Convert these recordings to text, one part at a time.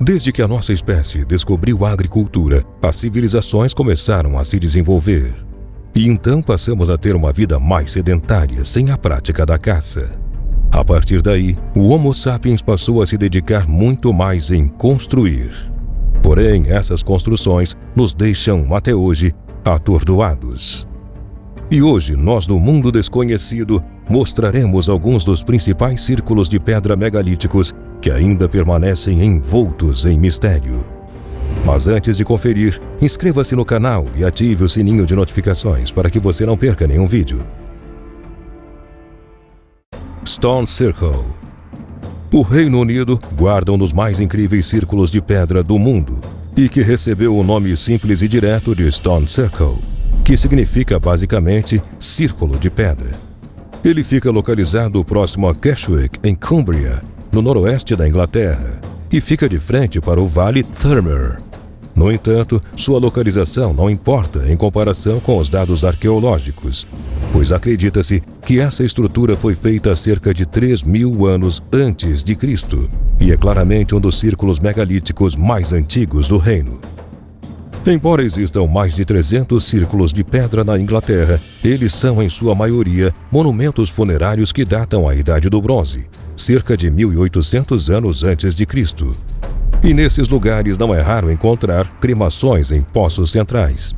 Desde que a nossa espécie descobriu a agricultura, as civilizações começaram a se desenvolver. E então passamos a ter uma vida mais sedentária, sem a prática da caça. A partir daí, o Homo sapiens passou a se dedicar muito mais em construir. Porém, essas construções nos deixam, até hoje, atordoados. E hoje, nós do mundo desconhecido, mostraremos alguns dos principais círculos de pedra megalíticos que ainda permanecem envoltos em mistério. Mas antes de conferir, inscreva-se no canal e ative o sininho de notificações para que você não perca nenhum vídeo. Stone Circle. O Reino Unido guarda um dos mais incríveis círculos de pedra do mundo e que recebeu o nome simples e direto de Stone Circle, que significa basicamente círculo de pedra. Ele fica localizado próximo a Cashwick, em Cumbria, no noroeste da Inglaterra, e fica de frente para o Vale Thermer. No entanto, sua localização não importa em comparação com os dados arqueológicos, pois acredita-se que essa estrutura foi feita há cerca de 3.000 anos antes de Cristo e é claramente um dos círculos megalíticos mais antigos do reino. Embora existam mais de 300 círculos de pedra na Inglaterra, eles são, em sua maioria, monumentos funerários que datam a Idade do Bronze, cerca de 1.800 anos antes de Cristo. E nesses lugares não é raro encontrar cremações em poços centrais.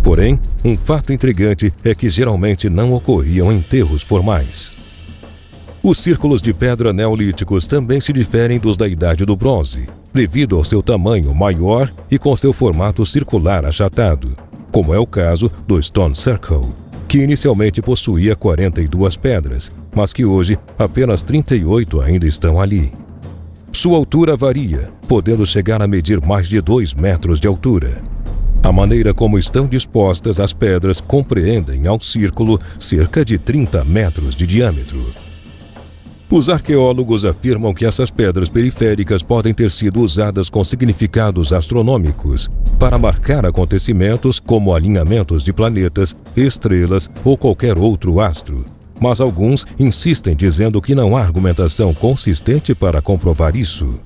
Porém, um fato intrigante é que geralmente não ocorriam enterros formais. Os círculos de pedra neolíticos também se diferem dos da Idade do Bronze, devido ao seu tamanho maior e com seu formato circular achatado, como é o caso do Stone Circle, que inicialmente possuía 42 pedras, mas que hoje apenas 38 ainda estão ali. Sua altura varia, podendo chegar a medir mais de 2 metros de altura. A maneira como estão dispostas as pedras compreendem ao círculo cerca de 30 metros de diâmetro. Os arqueólogos afirmam que essas pedras periféricas podem ter sido usadas com significados astronômicos para marcar acontecimentos como alinhamentos de planetas, estrelas ou qualquer outro astro. Mas alguns insistem dizendo que não há argumentação consistente para comprovar isso.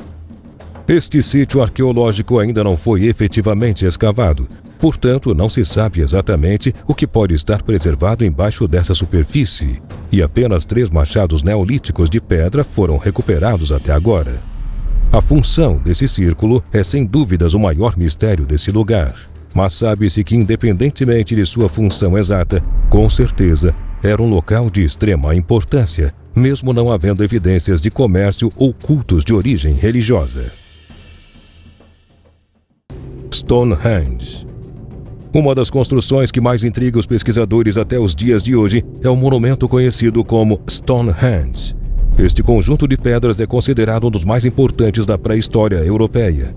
Este sítio arqueológico ainda não foi efetivamente escavado, portanto não se sabe exatamente o que pode estar preservado embaixo dessa superfície, e apenas 3 machados neolíticos de pedra foram recuperados até agora. A função desse círculo é sem dúvidas o maior mistério desse lugar, mas sabe-se que independentemente de sua função exata, com certeza, era um local de extrema importância, mesmo não havendo evidências de comércio ou cultos de origem religiosa. Stonehenge. Uma das construções que mais intriga os pesquisadores até os dias de hoje é o monumento conhecido como Stonehenge. Este conjunto de pedras é considerado um dos mais importantes da pré-história europeia.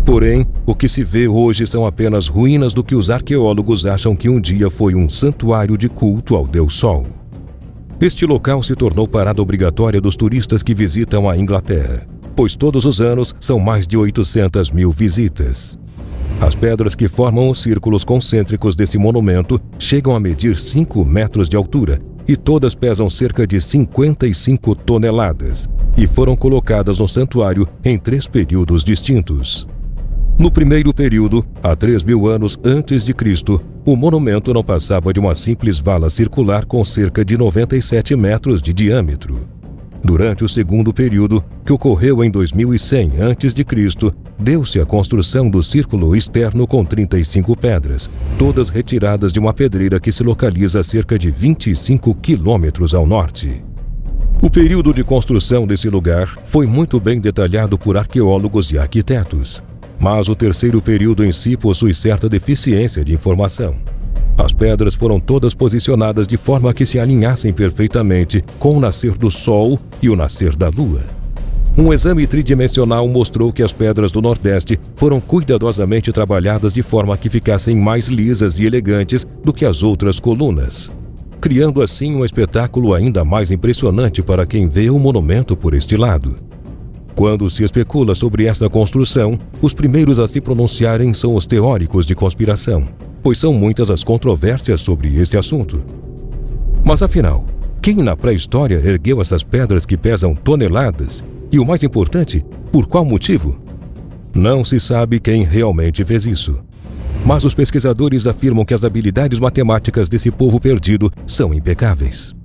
Porém, o que se vê hoje são apenas ruínas do que os arqueólogos acham que um dia foi um santuário de culto ao Deus Sol. Este local se tornou parada obrigatória dos turistas que visitam a Inglaterra, pois todos os anos são mais de 800.000 visitas. As pedras que formam os círculos concêntricos desse monumento chegam a medir 5 metros de altura e todas pesam cerca de 55 toneladas e foram colocadas no santuário em 3 períodos distintos. No primeiro período, há 3.000 anos antes de Cristo, o monumento não passava de uma simples vala circular com cerca de 97 metros de diâmetro. Durante o segundo período, que ocorreu em 2100 a.C., deu-se a construção do círculo externo com 35 pedras, todas retiradas de uma pedreira que se localiza a cerca de 25 quilômetros ao norte. O período de construção desse lugar foi muito bem detalhado por arqueólogos e arquitetos. Mas o terceiro período em si possui certa deficiência de informação. As pedras foram todas posicionadas de forma que se alinhassem perfeitamente com o nascer do Sol e o nascer da Lua. Um exame tridimensional mostrou que as pedras do Nordeste foram cuidadosamente trabalhadas de forma que ficassem mais lisas e elegantes do que as outras colunas, criando assim um espetáculo ainda mais impressionante para quem vê o monumento por este lado. Quando se especula sobre essa construção, os primeiros a se pronunciarem são os teóricos de conspiração, pois são muitas as controvérsias sobre esse assunto. Mas afinal, quem na pré-história ergueu essas pedras que pesam toneladas? E o mais importante, por qual motivo? Não se sabe quem realmente fez isso. Mas os pesquisadores afirmam que as habilidades matemáticas desse povo perdido são impecáveis.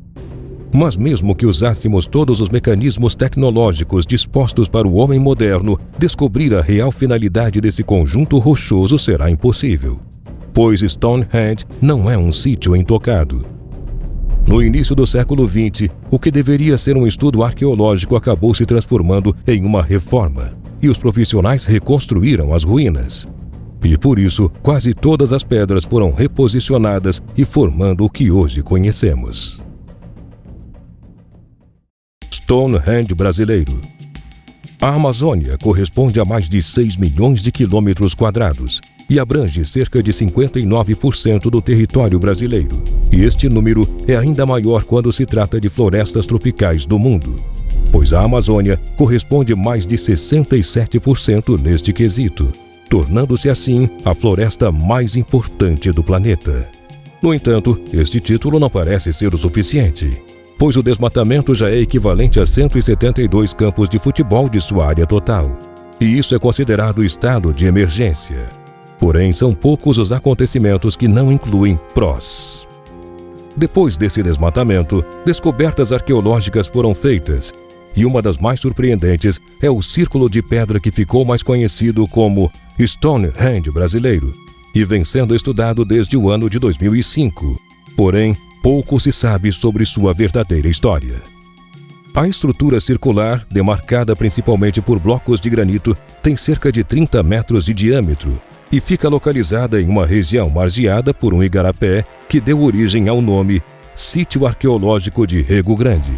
Mas mesmo que usássemos todos os mecanismos tecnológicos dispostos para o homem moderno, descobrir a real finalidade desse conjunto rochoso será impossível, pois Stonehenge não é um sítio intocado. No início do século XX, o que deveria ser um estudo arqueológico acabou se transformando em uma reforma, e os profissionais reconstruíram as ruínas. E por isso, quase todas as pedras foram reposicionadas e formando o que hoje conhecemos. Stonehenge brasileiro. A Amazônia corresponde a mais de 6 milhões de quilômetros quadrados e abrange cerca de 59% do território brasileiro. E este número é ainda maior quando se trata de florestas tropicais do mundo, pois a Amazônia corresponde mais de 67% neste quesito, tornando-se assim a floresta mais importante do planeta. No entanto, este título não parece ser o suficiente, pois o desmatamento já é equivalente a 172 campos de futebol de sua área total, e isso é considerado estado de emergência. Porém, são poucos os acontecimentos que não incluem PROS. Depois desse desmatamento, descobertas arqueológicas foram feitas, e uma das mais surpreendentes é o círculo de pedra que ficou mais conhecido como Stonehenge brasileiro, e vem sendo estudado desde o ano de 2005. Porém, pouco se sabe sobre sua verdadeira história. A estrutura circular, demarcada principalmente por blocos de granito, tem cerca de 30 metros de diâmetro e fica localizada em uma região margeada por um igarapé que deu origem ao nome Sítio Arqueológico de Rego Grande.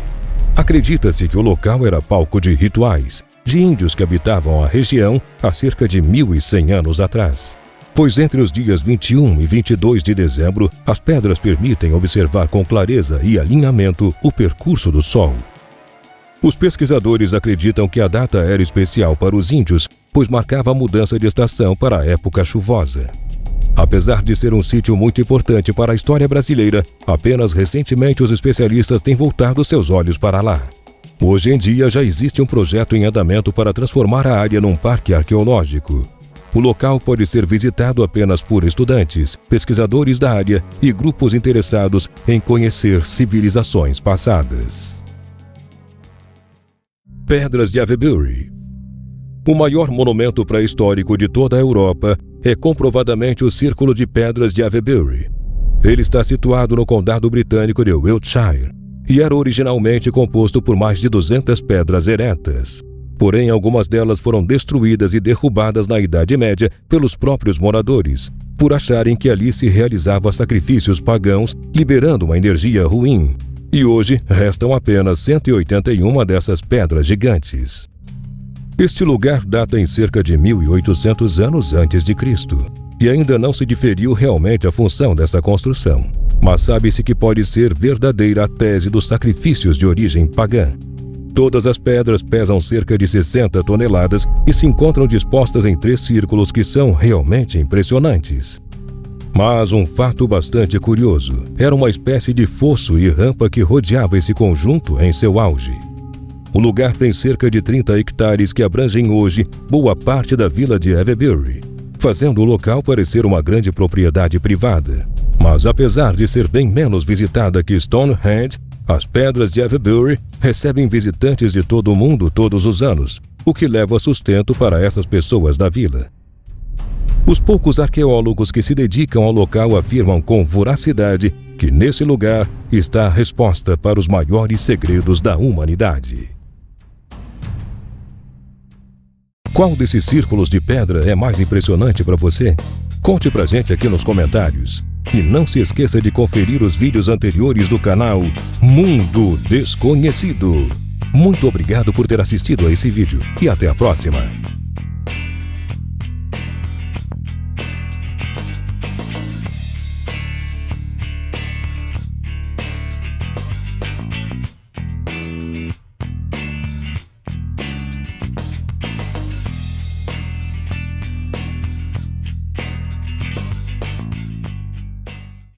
Acredita-se que o local era palco de rituais de índios que habitavam a região há cerca de 1.100 anos atrás, pois entre os dias 21 e 22 de dezembro, as pedras permitem observar com clareza e alinhamento o percurso do Sol. Os pesquisadores acreditam que a data era especial para os índios, pois marcava a mudança de estação para a época chuvosa. Apesar de ser um sítio muito importante para a história brasileira, apenas recentemente os especialistas têm voltado seus olhos para lá. Hoje em dia já existe um projeto em andamento para transformar a área num parque arqueológico. O local pode ser visitado apenas por estudantes, pesquisadores da área e grupos interessados em conhecer civilizações passadas. Pedras de Avebury. O maior monumento pré-histórico de toda a Europa é comprovadamente o Círculo de Pedras de Avebury. Ele está situado no condado britânico de Wiltshire e era originalmente composto por mais de 200 pedras eretas. Porém, algumas delas foram destruídas e derrubadas na Idade Média pelos próprios moradores, por acharem que ali se realizava sacrifícios pagãos, liberando uma energia ruim. E hoje restam apenas 181 dessas pedras gigantes. Este lugar data em cerca de 1.800 anos antes de Cristo, e ainda não se diferiu realmente a função dessa construção, mas sabe-se que pode ser verdadeira a tese dos sacrifícios de origem pagã. Todas as pedras pesam cerca de 60 toneladas e se encontram dispostas em 3 círculos que são realmente impressionantes. Mas um fato bastante curioso, era uma espécie de fosso e rampa que rodeava esse conjunto em seu auge. O lugar tem cerca de 30 hectares que abrangem hoje boa parte da vila de Avebury, fazendo o local parecer uma grande propriedade privada. Mas apesar de ser bem menos visitada que Stonehenge, as pedras de Avebury recebem visitantes de todo o mundo todos os anos, o que leva sustento para essas pessoas da vila. Os poucos arqueólogos que se dedicam ao local afirmam com voracidade que nesse lugar está a resposta para os maiores segredos da humanidade. Qual desses círculos de pedra é mais impressionante para você? Conte pra gente aqui nos comentários. E não se esqueça de conferir os vídeos anteriores do canal Mundo Desconhecido. Muito obrigado por ter assistido a esse vídeo e até a próxima.